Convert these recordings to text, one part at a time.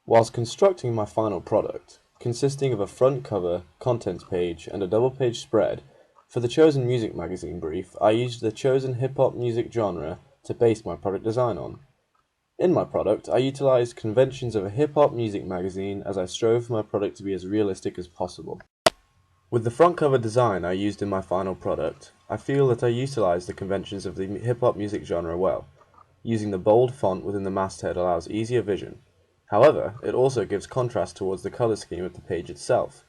Whilst constructing my final product, consisting of a front cover, contents page, and a double-page spread, for the chosen music magazine brief, I used the chosen hip-hop music genre to base my product design on. In my product, I utilized conventions of a hip-hop music magazine as I strove for my product to be as realistic as possible. With the front cover design I used in my final product, I feel that I utilized the conventions of the hip-hop music genre well. Using the bold font within the masthead allows easier vision. However, it also gives contrast towards the color scheme of the page itself.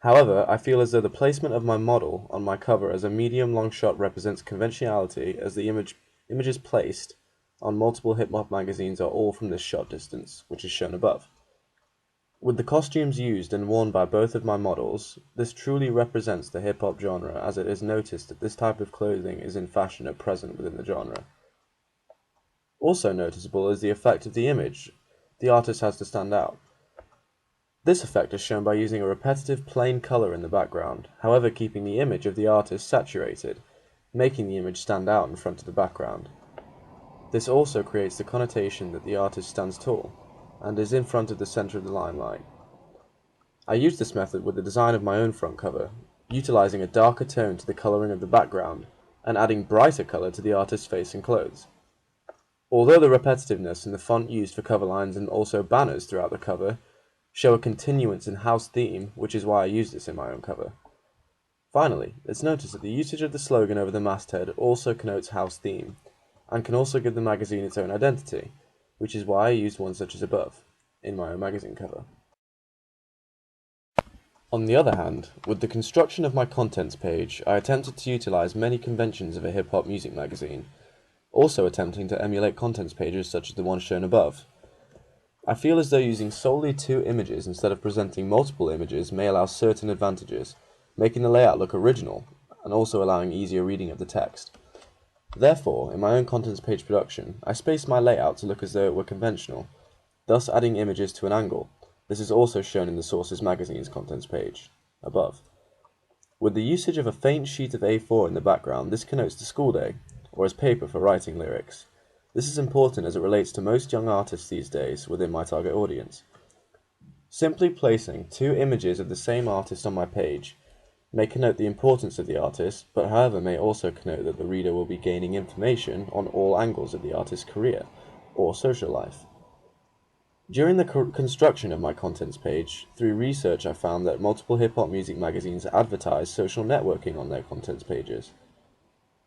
However, I feel as though the placement of my model on my cover as a medium long shot represents conventionality, as the images placed on multiple hip-hop magazines are all from this shot distance, which is shown above. With the costumes used and worn by both of my models, this truly represents the hip-hop genre, as it is noticed that this type of clothing is in fashion at present within the genre. Also noticeable is the effect of the image the artist has to stand out. This effect is shown by using a repetitive plain color in the background, however keeping the image of the artist saturated, making the image stand out in front of the background. This also creates the connotation that the artist stands tall, and is in front of the center of the limelight. I used this method with the design of my own front cover, utilizing a darker tone to the coloring of the background, and adding brighter color to the artist's face and clothes. Although the repetitiveness in the font used for cover lines and also banners throughout the cover show a continuance in house theme, which is why I used this in my own cover. Finally, it's noticed that the usage of the slogan over the masthead also connotes house theme, and can also give the magazine its own identity, which is why I used one such as above, in my own magazine cover. On the other hand, with the construction of my contents page, I attempted to utilize many conventions of a hip-hop music magazine, also attempting to emulate contents pages such as the one shown above. I feel as though using solely two images instead of presenting multiple images may allow certain advantages, making the layout look original, and also allowing easier reading of the text. Therefore, in my own contents page production, I spaced my layout to look as though it were conventional, thus adding images to an angle. This is also shown in the Sources magazine's contents page, above. With the usage of a faint sheet of A4 in the background, this connotes the school day, or as paper for writing lyrics. This is important as it relates to most young artists these days within my target audience. Simply placing two images of the same artist on my page may connote the importance of the artist, but however may also connote that the reader will be gaining information on all angles of the artist's career or social life. During the construction of my contents page, through research I found that multiple hip-hop music magazines advertise social networking on their contents pages.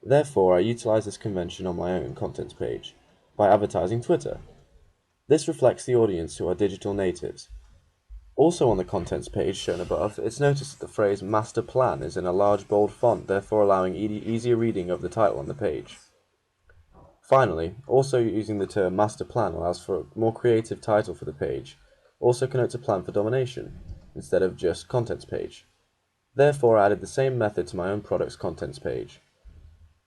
Therefore, I utilize this convention on my own contents page by advertising Twitter. This reflects the audience who are digital natives. Also on the contents page shown above, it's noticed that the phrase master plan is in a large bold font, therefore allowing easier reading of the title on the page. Finally, also using the term master plan allows for a more creative title for the page, also connotes a plan for domination, instead of just contents page. Therefore, I added the same method to my own product's contents page.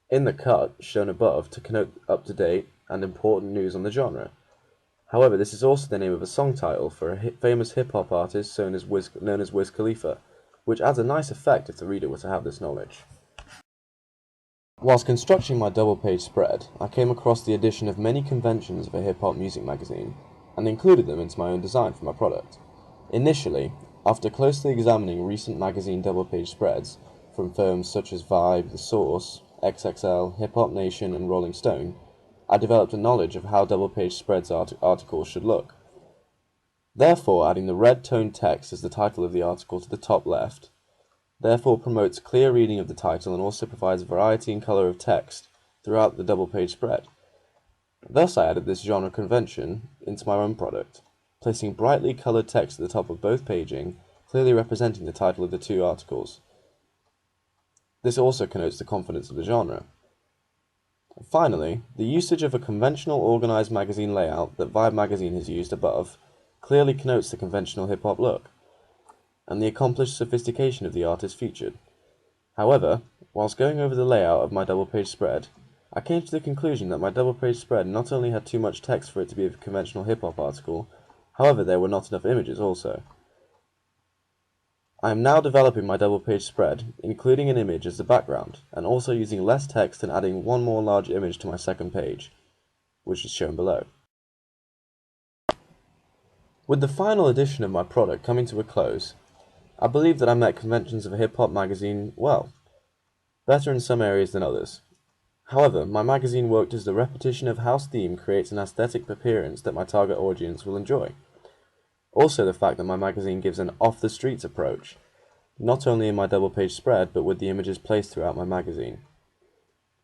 In the cut, shown above, to connote up-to-date and important news on the genre. However, this is also the name of a song title for a famous hip-hop artist known as Wiz Khalifa, which adds a nice effect if the reader were to have this knowledge. Whilst constructing my double-page spread, I came across the addition of many conventions of a hip-hop music magazine, and included them into my own design for my product. Initially, after closely examining recent magazine double-page spreads from firms such as Vibe, The Source, XXL, Hip Hop Nation, and Rolling Stone, I developed a knowledge of how double-page spreads articles should look. Therefore, adding the red toned text as the title of the article to the top left, therefore promotes clear reading of the title and also provides variety in color of text throughout the double-page spread. Thus I added this genre convention into my own product, placing brightly colored text at the top of both paging, clearly representing the title of the two articles. This also connotes the confidence of the genre. Finally, the usage of a conventional organized magazine layout that Vibe magazine has used above clearly connotes the conventional hip-hop look, and the accomplished sophistication of the artist featured. However, whilst going over the layout of my double-page spread, I came to the conclusion that my double-page spread not only had too much text for it to be a conventional hip-hop article, however there were not enough images also. I am now developing my double-page spread, including an image as the background, and also using less text and adding one more large image to my second page, which is shown below. With the final edition of my product coming to a close, I believe that I met conventions of a hip-hop magazine well, better in some areas than others. However, my magazine worked as the repetition of house theme creates an aesthetic appearance that my target audience will enjoy. Also the fact that my magazine gives an off-the-streets approach, not only in my double-page spread but with the images placed throughout my magazine.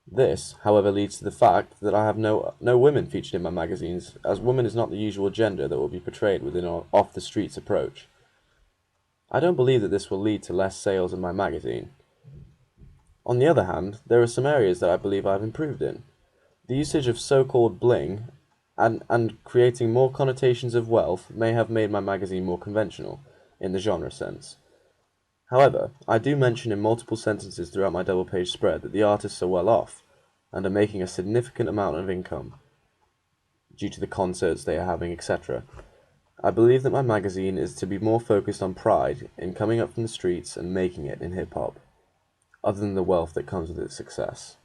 This, however, leads to the fact that I have no women featured in my magazines, as woman is not the usual gender that will be portrayed within an off-the-streets approach. I don't believe that this will lead to less sales in my magazine. On the other hand, there are some areas that I believe I've improved in. The usage of so-called bling and creating more connotations of wealth may have made my magazine more conventional, in the genre sense. However, I do mention in multiple sentences throughout my double-page spread that the artists are well off, and are making a significant amount of income, due to the concerts they are having, etc. I believe that my magazine is to be more focused on pride in coming up from the streets and making it in hip-hop, other than the wealth that comes with its success.